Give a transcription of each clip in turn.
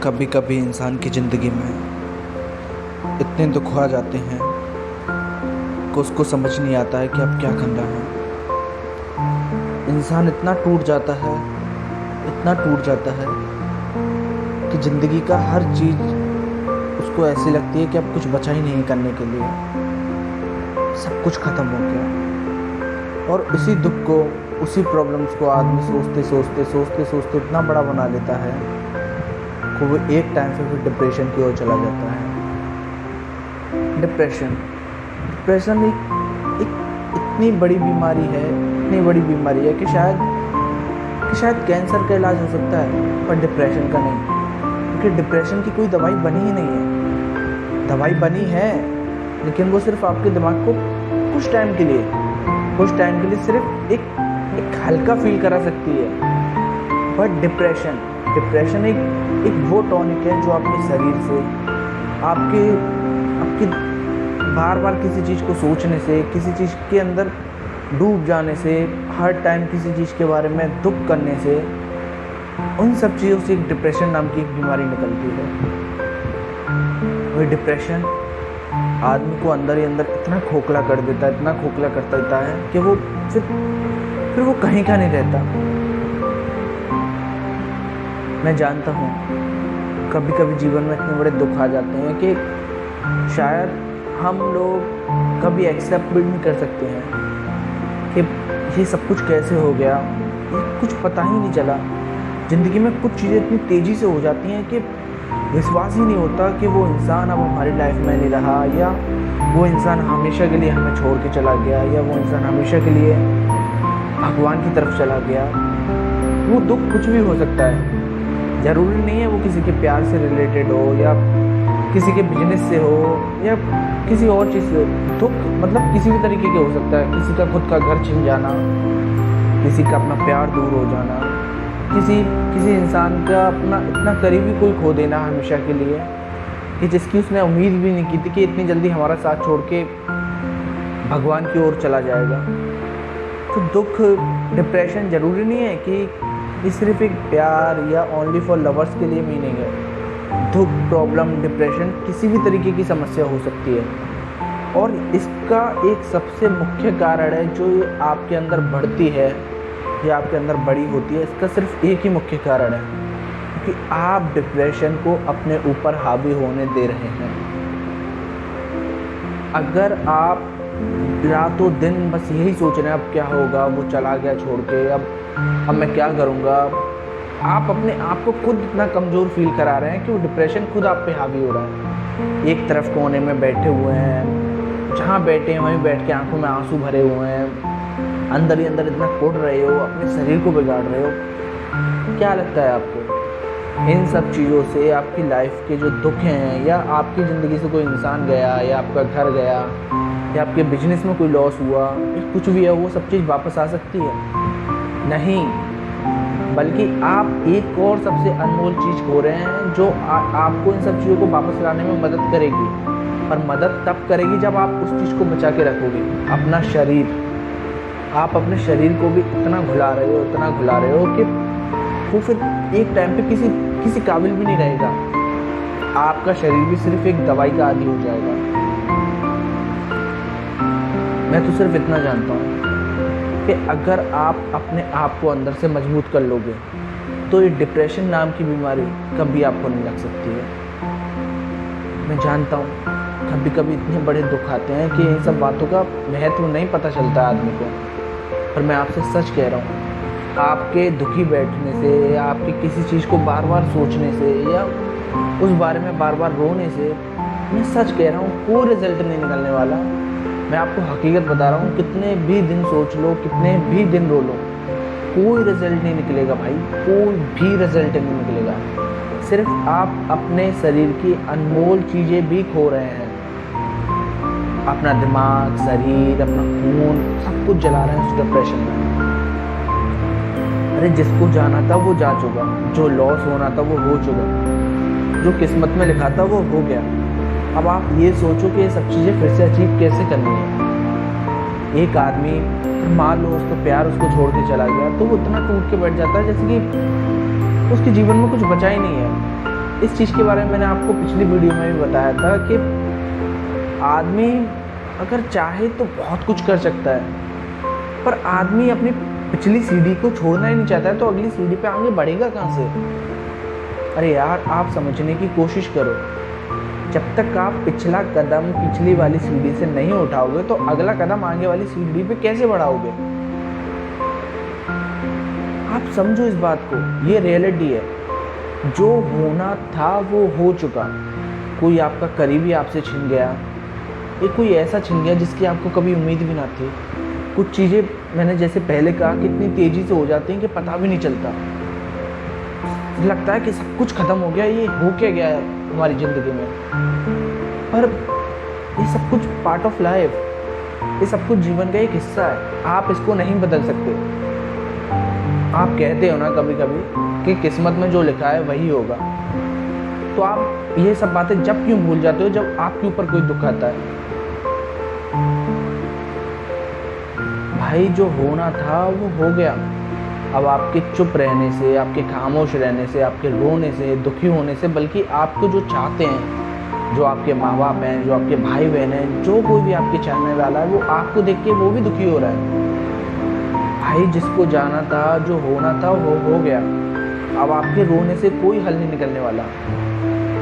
कभी कभी इंसान की ज़िंदगी में इतने दुख आ जाते हैं कि उसको समझ नहीं आता है कि अब क्या करना है। इंसान इतना टूट जाता है, इतना टूट जाता है कि ज़िंदगी का हर चीज़ उसको ऐसी लगती है कि अब कुछ बचा ही नहीं करने के लिए, सब कुछ ख़त्म हो गया। और उसी दुख को, उसी प्रॉब्लम्स को आदमी सोचते सोचते सोचते सोचते इतना बड़ा बना लेता है कि वो एक टाइम से फिर डिप्रेशन की ओर चला जाता है। डिप्रेशन एक इतनी बड़ी बीमारी है, इतनी बड़ी बीमारी है कि शायद कैंसर का इलाज हो सकता है पर डिप्रेशन का नहीं, क्योंकि डिप्रेशन की कोई दवाई बनी ही नहीं है। दवाई बनी है लेकिन वो सिर्फ आपके दिमाग को कुछ टाइम के लिए सिर्फ एक हल्का फील करा सकती है। बट डिप्रेशन एक वो टॉनिक है जो आपके शरीर से आपके बार बार किसी चीज़ को सोचने से, किसी चीज़ के अंदर डूब जाने से, हर टाइम किसी चीज़ के बारे में दुख करने से, उन सब चीज़ों से एक डिप्रेशन नाम की एक बीमारी निकलती है। वही डिप्रेशन आदमी को अंदर ही अंदर इतना खोखला कर देता है, इतना खोखला कर देता है कि वो फिर वो कहीं का नहीं रहता। मैं जानता हूँ कभी कभी जीवन में इतने बड़े दुख आ जाते हैं कि शायद हम लोग कभी एक्सेप्ट भी नहीं कर सकते हैं कि ये सब कुछ कैसे हो गया, ये कुछ पता ही नहीं चला। ज़िंदगी में कुछ चीज़ें इतनी तेज़ी से हो जाती हैं कि विश्वास ही नहीं होता कि वो इंसान अब हमारी लाइफ में नहीं रहा, या वो इंसान हमेशा के लिए हमें छोड़ के चला गया, या वो इंसान हमेशा के लिए भगवान की तरफ चला गया। वो दुख कुछ भी हो सकता है, ज़रूरी नहीं है वो किसी के प्यार से रिलेटेड हो, या किसी के बिजनेस से हो, या किसी और चीज़ से। दुख मतलब किसी भी तरीके के हो सकता है। किसी का खुद का घर छिन जाना, किसी का अपना प्यार दूर हो जाना, किसी इंसान का अपना इतना करीबी कोई खो देना हमेशा के लिए कि जिसकी उसने उम्मीद भी नहीं की थी कि इतनी जल्दी हमारा साथ छोड़ के भगवान की ओर चला जाएगा। तो दुख, डिप्रेशन ज़रूरी नहीं है कि ये सिर्फ एक प्यार या ओनली फॉर लवर्स के लिए मीनिंग है। दुख, प्रॉब्लम, डिप्रेशन किसी भी तरीके की समस्या हो सकती है, और इसका एक सबसे मुख्य कारण है जो आपके अंदर बढ़ती है या आपके अंदर बड़ी होती है। इसका सिर्फ एक ही मुख्य कारण है कि आप डिप्रेशन को अपने ऊपर हावी होने दे रहे हैं। अगर आप रातों दिन बस यही सोच रहे हैं अब क्या होगा, वो चला गया छोड़ के, अब मैं क्या करूँगा, आप अपने आप को खुद इतना कमज़ोर फील करा रहे हैं कि वो डिप्रेशन खुद आप पे हावी हो रहा है। एक तरफ कोने में बैठे हुए हैं, जहाँ बैठे हैं वहीं बैठ के आंखों में आंसू भरे हुए हैं, अंदर ही अंदर इतना कोड़ रहे हो, अपने शरीर को बिगाड़ रहे हो। क्या लगता है आपको इन सब चीज़ों से आपकी लाइफ के जो दुख हैं, या आपकी ज़िंदगी से कोई इंसान गया, या आपका घर गया, या आपके बिजनेस में कोई लॉस हुआ, कुछ भी है, वो सब चीज़ वापस आ सकती है? नहीं, बल्कि आप एक और सबसे अनमोल चीज़ खो रहे हैं जो आपको इन सब चीज़ों को वापस लाने में मदद करेगी। पर मदद तब करेगी जब आप उस चीज़ को बचा के रखोगे, अपना शरीर। आप अपने शरीर को भी इतना घुला रहे हो कि वो फिर एक टाइम पे किसी काबिल भी नहीं रहेगा। आपका शरीर भी सिर्फ एक दवाई का आदी हो जाएगा। मैं तो सिर्फ इतना जानता हूँ कि अगर आप अपने आप को अंदर से मजबूत कर लोगे तो ये डिप्रेशन नाम की बीमारी कभी आपको नहीं लग सकती है। मैं जानता हूँ कभी कभी इतने बड़े दुख आते हैं कि इन सब बातों का महत्व नहीं पता चलता आदमी को, पर मैं आपसे सच कह रहा हूँ, आपके दुखी बैठने से, या आपके किसी चीज़ को बार बार सोचने से, या उस बारे में बार बार रोने से, मैं सच कह रहा हूँ कोई रिजल्ट नहीं निकलने वाला। मैं आपको हकीकत बता रहा हूँ, कितने भी दिन सोच लो, कितने भी दिन रो लो, कोई रिजल्ट नहीं निकलेगा भाई, कोई भी रिजल्ट नहीं निकलेगा। सिर्फ आप अपने शरीर की अनमोल चीज़ें भी खो रहे हैं। अपना दिमाग, शरीर, अपना खून, सब कुछ जला रहे हैं उस डिप्रेशन में। अरे जिसको जाना था वो जा चुका, जो लॉस होना था वो हो चुका, जो किस्मत में लिखा था वो हो गया। अब आप ये सोचो कि ये सब चीज़ें फिर से अचीव कैसे करनी है। एक आदमी, मान लो उसका प्यार उसको छोड़ के चला गया, तो वो इतना टूट के बैठ जाता है जैसे कि उसके जीवन में कुछ बचा ही नहीं है। इस चीज़ के बारे में मैंने आपको पिछली वीडियो में भी बताया था कि आदमी अगर चाहे तो बहुत कुछ कर सकता है, पर आदमी अपनी पिछली सीढ़ी को छोड़ना ही नहीं चाहता है, तो अगली सीढ़ी पे आगे बढ़ेगा कहाँ से? अरे यार, आप समझने की कोशिश करो। जब तक आप पिछला कदम पिछली वाली सीढ़ी से नहीं उठाओगे तो अगला कदम आगे वाली सीढ़ी पे कैसे बढ़ाओगे? आप समझो इस बात को, ये रियलिटी है। जो होना था वो हो चुका। कोई आपका करीबी आपसे छिन गया, ये कोई ऐसा छिन गया जिसकी आपको कभी उम्मीद भी ना थी। कुछ चीज़ें मैंने जैसे पहले कहा कितनी तेज़ी से हो जाती हैं कि पता भी नहीं चलता। लगता है कि सब कुछ ख़त्म हो गया, ये हो क्या गया है हमारी ज़िंदगी में। पर ये सब कुछ पार्ट ऑफ लाइफ, ये सब कुछ जीवन का एक हिस्सा है। आप इसको नहीं बदल सकते। आप कहते हो ना कभी कभी कि किस्मत में जो लिखा है वही होगा, तो आप ये सब बातें जब क्यों भूल जाते हो जब आपके ऊपर कोई दुख आता है? भाई, जो होना था वो हो गया। अब आपके चुप रहने से, आपके खामोश रहने से, आपके रोने से, दुखी होने से, बल्कि आपको जो चाहते हैं, जो आपके माँ बाप हैं, जो आपके भाई बहन हैं, जो कोई भी आपके चाहने वाला है, वो आपको देख के वो भी दुखी हो रहा है। भाई, जिसको जाना था, जो होना था वो हो गया। अब आपके रोने से कोई हल नहीं निकलने वाला।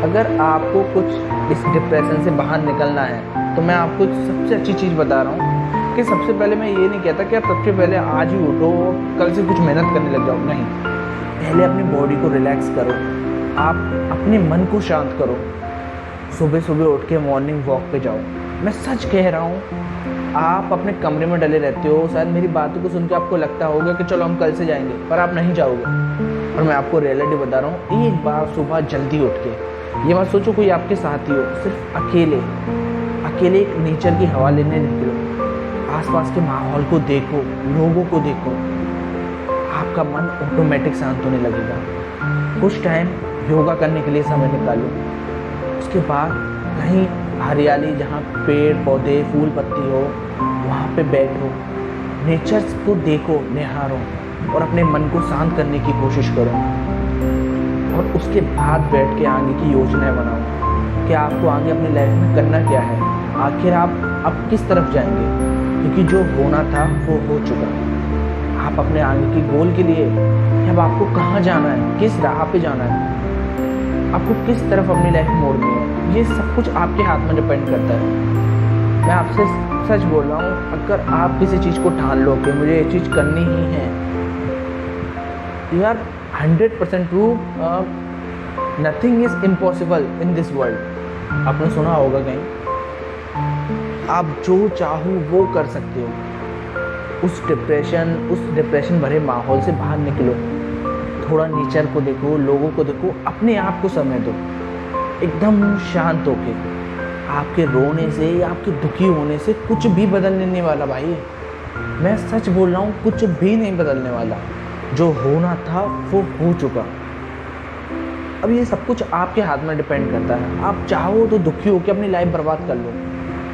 अगर आपको कुछ इस डिप्रेशन से बाहर निकलना है तो मैं आपको सबसे अच्छी चीज़ बता रहा हूँ कि सबसे पहले मैं ये नहीं कहता कि आप सबसे पहले आज ही उठो, कल से कुछ मेहनत करने लग जाओ। नहीं, पहले अपनी बॉडी को रिलैक्स करो, आप अपने मन को शांत करो। सुबह सुबह उठ के मॉर्निंग वॉक पे जाओ। मैं सच कह रहा हूँ, आप अपने कमरे में डले रहते हो, शायद मेरी बातों को सुन के आपको लगता होगा कि चलो हम कल से जाएंगे, पर आप नहीं जाओगे। और मैं आपको रियलिटी बता रहा हूँ, एक बार सुबह जल्दी उठ के, ये मत सोचो कोई आपके साथ ही हो, सिर्फ अकेले एक नेचर की हवा लेने निकलो, आसपास के माहौल को देखो, लोगों को देखो, आपका मन ऑटोमेटिक शांत होने लगेगा। कुछ टाइम योगा करने के लिए समय निकालो। उसके बाद कहीं हरियाली, जहाँ पेड़ पौधे फूल पत्ती हो, वहाँ पे बैठो, नेचर को देखो, निहारो और अपने मन को शांत करने की कोशिश करो। और उसके बाद बैठ के आगे की योजनाएं बनाओ कि आपको आगे अपनी लाइफ में करना क्या है, आखिर आप अब किस तरफ जाएंगे, क्योंकि जो होना था वो हो चुका। आप अपने आगे की गोल के लिए, अब आपको कहाँ जाना है, किस राह पे जाना है, आपको किस तरफ अपनी लाइफ मोड़नी है, ये सब कुछ आपके हाथ में डिपेंड करता है। मैं आपसे सच बोल रहा हूँ, अगर आप किसी चीज़ को ठान लो कि मुझे ये चीज़ करनी ही है, you are 100% true. Nothing is impossible in this world. आपने सुना होगा कहीं, आप जो चाहो वो कर सकते हो। उस डिप्रेशन भरे माहौल से बाहर निकलो, थोड़ा नेचर को देखो, लोगों को देखो, अपने आप को समय दो, एकदम शांत होके। आपके रोने से या आपके दुखी होने से कुछ भी बदलने नहीं वाला भाई। मैं सच बोल रहा हूँ, कुछ भी नहीं बदलने वाला। जो होना था वो हो चुका। अब ये सब कुछ आपके हाथ में डिपेंड करता है। आप चाहो तो दुखी होकर अपनी लाइफ बर्बाद कर लो।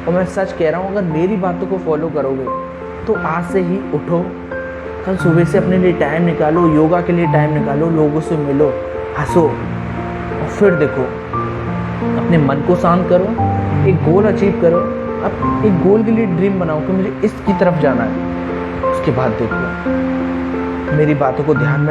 और मैं सच कह रहा हूँ, अगर मेरी बातों को फॉलो करोगे तो आज से ही उठो, कल सुबह से अपने लिए टाइम निकालो, योगा के लिए टाइम निकालो, लोगों से मिलो, हंसो और फिर देखो, अपने मन को शांत करो, एक गोल अचीव करो। अब एक गोल के लिए ड्रीम बनाओ कि मुझे इसकी तरफ जाना है। उसके बाद देखो, मेरी बातों को ध्यान में